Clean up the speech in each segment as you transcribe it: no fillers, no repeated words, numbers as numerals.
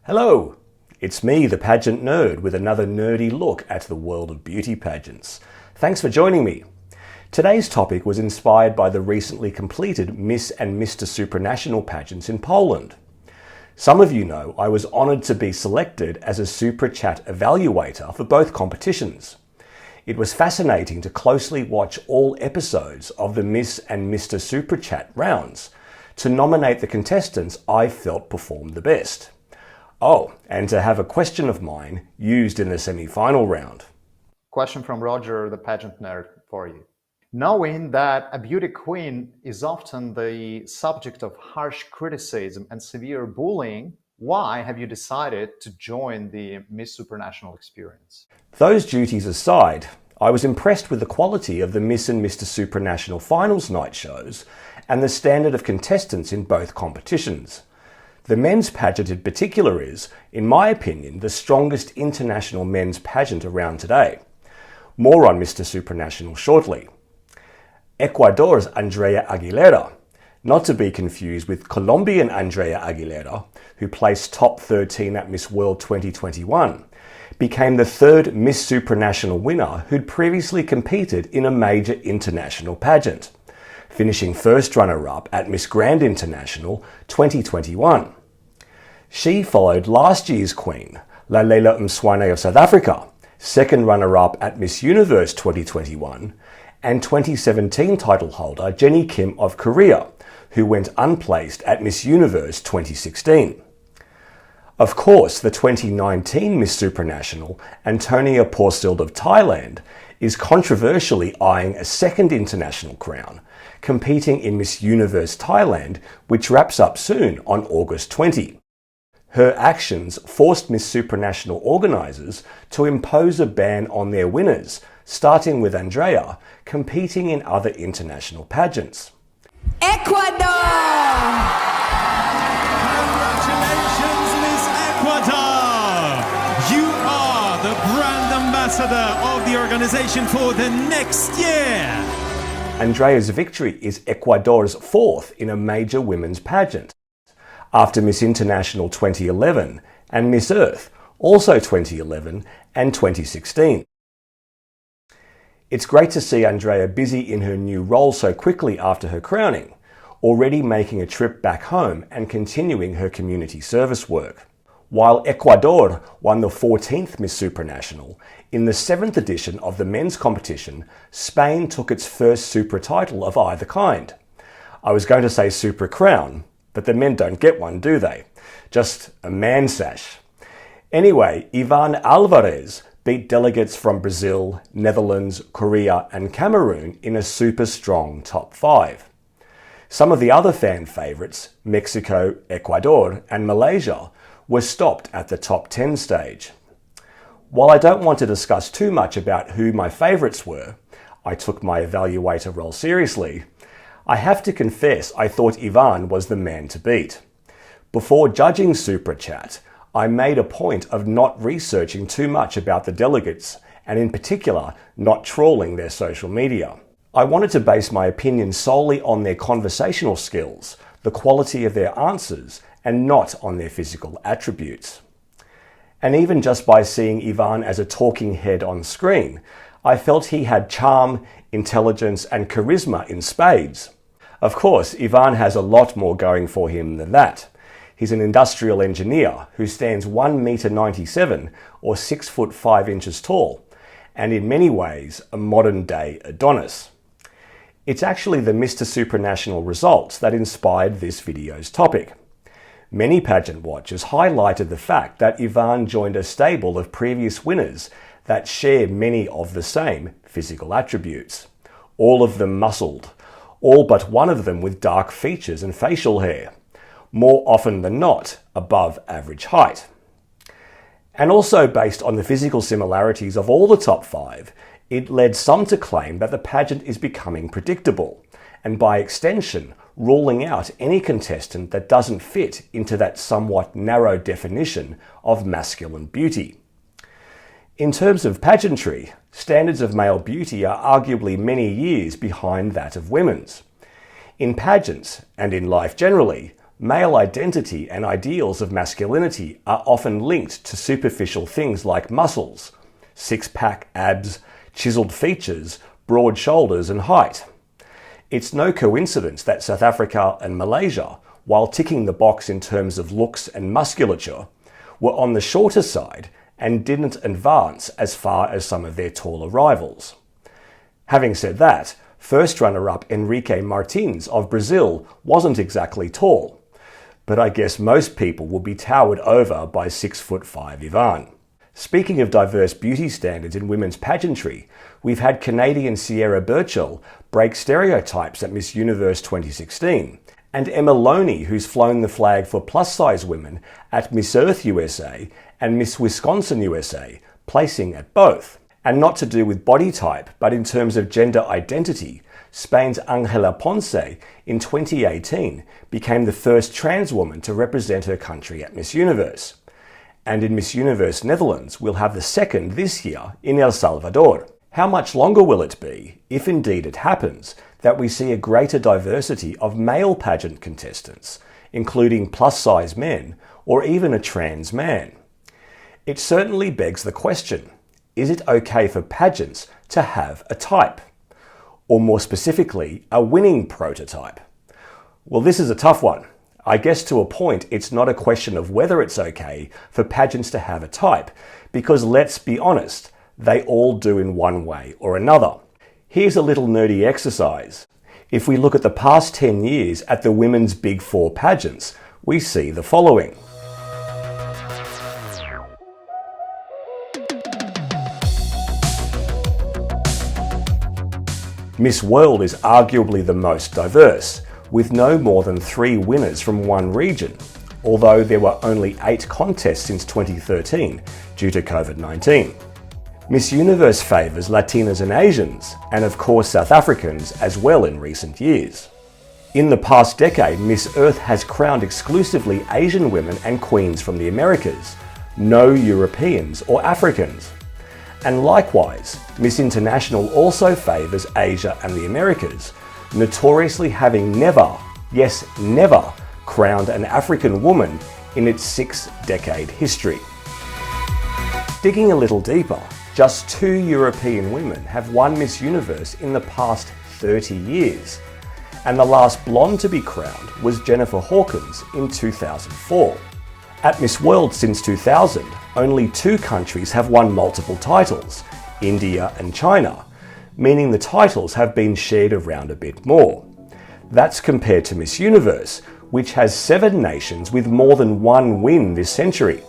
Hello, it's me, the pageant nerd, with another nerdy look at the world of beauty pageants. Thanks for joining me. Today's topic was inspired by the recently completed Miss and Mister Supranational pageants in Poland. Some of you know I was honoured to be selected as a Super Chat evaluator for both competitions. It was fascinating to closely watch all episodes of the Miss and Mister Super Chat rounds to nominate the contestants I felt performed the best. Oh, and to have a question of mine used in the semi-final round. Question from Roger, the pageant nerd, for you. Knowing that a beauty queen is often the subject of harsh criticism and severe bullying, why have you decided to join the Miss Supranational experience? Those duties aside, I was impressed with the quality of the Miss and Mister Supranational finals night shows and the standard of contestants in both competitions. The men's pageant in particular is, in my opinion, the strongest international men's pageant around today. More on Mister Supranational shortly. Ecuador's Andrea Aguilera, not to be confused with Colombian Andrea Aguilera, who placed top 13 at Miss World 2021, became the third Miss Supranational winner who'd previously competed in a major international pageant, finishing first runner-up at Miss Grand International 2021. She followed last year's queen, Lalela Mswane of South Africa, second runner-up at Miss Universe 2021, and 2017 title holder Jenny Kim of Korea, who went unplaced at Miss Universe 2016. Of course, the 2019 Miss Supranational, Antonia Porsild of Thailand, is controversially eyeing a second international crown, competing in Miss Universe Thailand, which wraps up soon on August 20. Her actions forced Miss Supranational organisers to impose a ban on their winners, starting with Andrea, competing in other international pageants. Ecuador! Congratulations, Miss Ecuador! You are the brand ambassador of the organisation for the next year. Andrea's victory is Ecuador's fourth in a major women's pageant, after Miss International 2011 and Miss Earth, also 2011 and 2016. It's great to see Andrea busy in her new role so quickly after her crowning, already making a trip back home and continuing her community service work. While Ecuador won the 14th Miss Supranational, in the 7th edition of the men's competition, Spain took its first Supra title of either kind. I was going to say Supra crown, but the men don't get one, do they? Just a man sash. Anyway, Iván Álvarez beat delegates from Brazil, Netherlands, Korea and Cameroon in a super strong top 5. Some of the other fan favourites, Mexico, Ecuador and Malaysia, were stopped at the top 10 stage. While I don't want to discuss too much about who my favourites were, I took my evaluator role seriously, I have to confess I thought Iván was the man to beat. Before judging Super Chat, I made a point of not researching too much about the delegates, and in particular, not trawling their social media. I wanted to base my opinion solely on their conversational skills, the quality of their answers, and not on their physical attributes. And even just by seeing Iván as a talking head on screen, I felt he had charm, intelligence, and charisma in spades. Of course, Iván has a lot more going for him than that. He's an industrial engineer who stands 1.97 m or 6 foot 5 inches tall, and in many ways a modern-day Adonis. It's actually the Mister Supranational results that inspired this video's topic. Many pageant watchers highlighted the fact that Iván joined a stable of previous winners that share many of the same physical attributes, all of them muscled, all but one of them with dark features and facial hair, more often than not above average height. And also based on the physical similarities of all the top 5, it led some to claim that the pageant is becoming predictable, and by extension, ruling out any contestant that doesn't fit into that somewhat narrow definition of masculine beauty. In terms of pageantry, standards of male beauty are arguably many years behind that of women's. In pageants, and in life generally, male identity and ideals of masculinity are often linked to superficial things like muscles, six-pack abs, chiseled features, broad shoulders and height. It's no coincidence that South Africa and Malaysia, while ticking the box in terms of looks and musculature, were on the shorter side and didn't advance as far as some of their taller rivals. Having said that, first runner-up Henrique Martins of Brazil wasn't exactly tall, but I guess most people will be towered over by 6'5" Iván. Speaking of diverse beauty standards in women's pageantry, we've had Canadian Sierra Burchell break stereotypes at Miss Universe 2016, and Emma Loney, who's flown the flag for plus-size women at Miss Earth USA and Miss Wisconsin USA, placing at both. And not to do with body type, but in terms of gender identity, Spain's Ángela Ponce in 2018 became the first trans woman to represent her country at Miss Universe. And in Miss Universe Netherlands, we'll have the second this year in El Salvador. How much longer will it be, if indeed it happens, that we see a greater diversity of male pageant contestants, including plus-size men or even a trans man? It certainly begs the question, is it okay for pageants to have a type? Or more specifically, a winning prototype? Well, this is a tough one. I guess to a point, it's not a question of whether it's okay for pageants to have a type, because let's be honest, they all do in one way or another. Here's a little nerdy exercise. If we look at the past 10 years at the women's Big Four pageants, we see the following. Miss World is arguably the most diverse, with no more than 3 winners from one region, although there were only 8 contests since 2013 due to COVID-19. Miss Universe favours Latinas and Asians, and of course South Africans as well in recent years. In the past decade, Miss Earth has crowned exclusively Asian women and queens from the Americas, no Europeans or Africans. And likewise, Miss International also favours Asia and the Americas, notoriously having never, yes never, crowned an African woman in its 6-decade history. Digging a little deeper, just 2 European women have won Miss Universe in the past 30 years, and the last blonde to be crowned was Jennifer Hawkins in 2004. At Miss World since 2000, only 2 countries have won multiple titles, India and China, meaning the titles have been shared around a bit more. That's compared to Miss Universe, which has 7 nations with more than 1 win this century: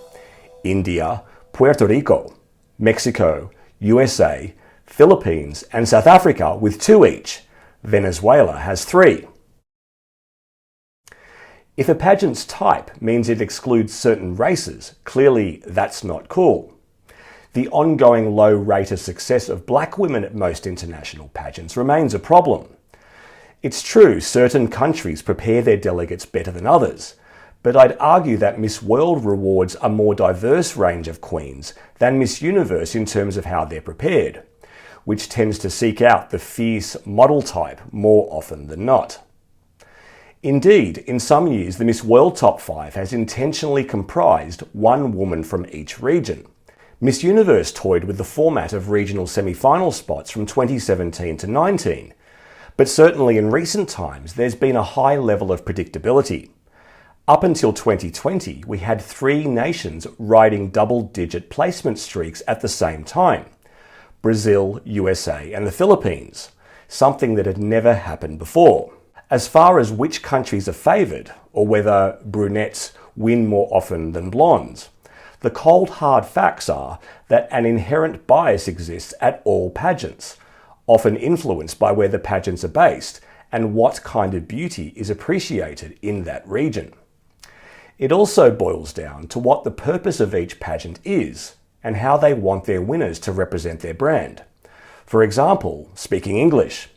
India, Puerto Rico, Mexico, USA, Philippines, and South Africa with 2 each. Venezuela has 3. If a pageant's type means it excludes certain races, clearly that's not cool. The ongoing low rate of success of black women at most international pageants remains a problem. It's true certain countries prepare their delegates better than others, but I'd argue that Miss World rewards a more diverse range of queens than Miss Universe in terms of how they're prepared, which tends to seek out the fierce model type more often than not. Indeed, in some years the Miss World Top 5 has intentionally comprised 1 woman from each region. Miss Universe toyed with the format of regional semi-final spots from 2017 to 19, but certainly in recent times there's been a high level of predictability. Up until 2020, we had 3 nations riding double-digit placement streaks at the same time: Brazil, USA, and the Philippines, something that had never happened before. As far as which countries are favoured, or whether brunettes win more often than blondes, the cold hard facts are that an inherent bias exists at all pageants, often influenced by where the pageants are based and what kind of beauty is appreciated in that region. It also boils down to what the purpose of each pageant is and how they want their winners to represent their brand. For example, speaking English.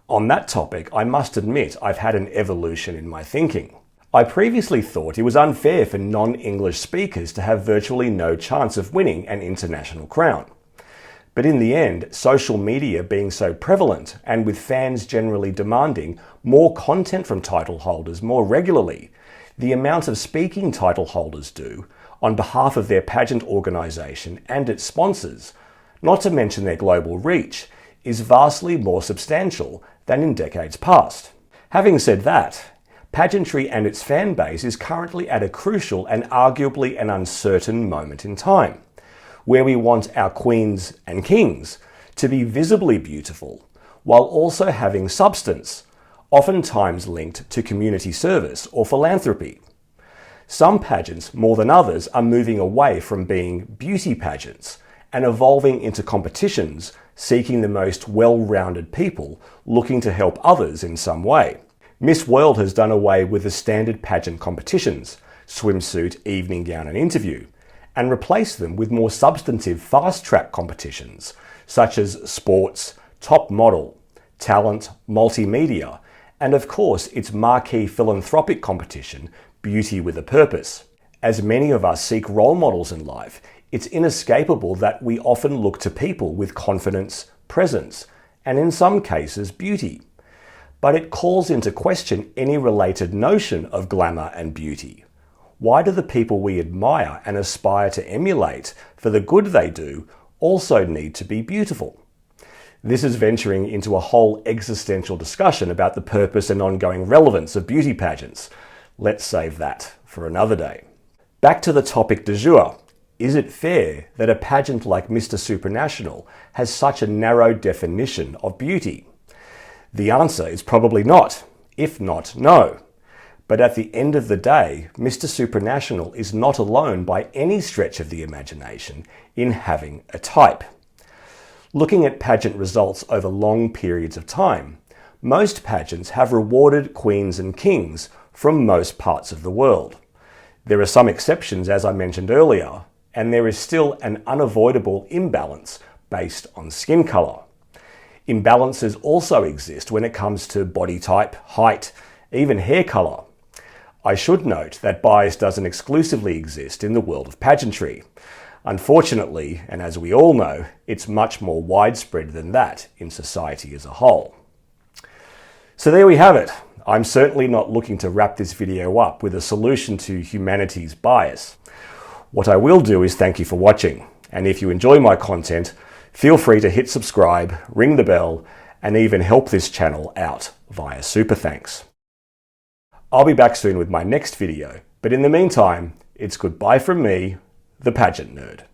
On that topic, I must admit I've had an evolution in my thinking. I previously thought it was unfair for non-English speakers to have virtually no chance of winning an international crown. But in the end, social media being so prevalent and with fans generally demanding more content from title holders more regularly, The amount of speaking title holders do on behalf of their pageant organisation and its sponsors, not to mention their global reach, is vastly more substantial than in decades past. Having said that, pageantry and its fan base is currently at a crucial and arguably an uncertain moment in time, where we want our queens and kings to be visibly beautiful while also having substance, oftentimes linked to community service or philanthropy. Some pageants, more than others, are moving away from being beauty pageants and evolving into competitions seeking the most well-rounded people looking to help others in some way. Miss World has done away with the standard pageant competitions, swimsuit, evening gown and interview, and replaced them with more substantive fast-track competitions such as sports, top model, talent, multimedia, and of course its marquee philanthropic competition, Beauty with a Purpose. As many of us seek role models in life, it's inescapable that we often look to people with confidence, presence, and in some cases beauty. But it calls into question any related notion of glamour and beauty. Why do the people we admire and aspire to emulate for the good they do also need to be beautiful? This is venturing into a whole existential discussion about the purpose and ongoing relevance of beauty pageants. Let's save that for another day. Back to the topic du jour. Is it fair that a pageant like Mister Supranational has such a narrow definition of beauty? The answer is probably not, if not no. But at the end of the day, Mister Supranational is not alone by any stretch of the imagination in having a type. Looking at pageant results over long periods of time, most pageants have rewarded queens and kings from most parts of the world. There are some exceptions, as I mentioned earlier, and there is still an unavoidable imbalance based on skin colour. Imbalances also exist when it comes to body type, height, even hair colour. I should note that bias doesn't exclusively exist in the world of pageantry. Unfortunately, and as we all know, it's much more widespread than that in society as a whole. So there we have it. I'm certainly not looking to wrap this video up with a solution to humanity's bias. What I will do is thank you for watching, and if you enjoy my content, feel free to hit subscribe, ring the bell, and even help this channel out via super thanks. I'll be back soon with my next video, but in the meantime, it's goodbye from me, the Pageant Nerd.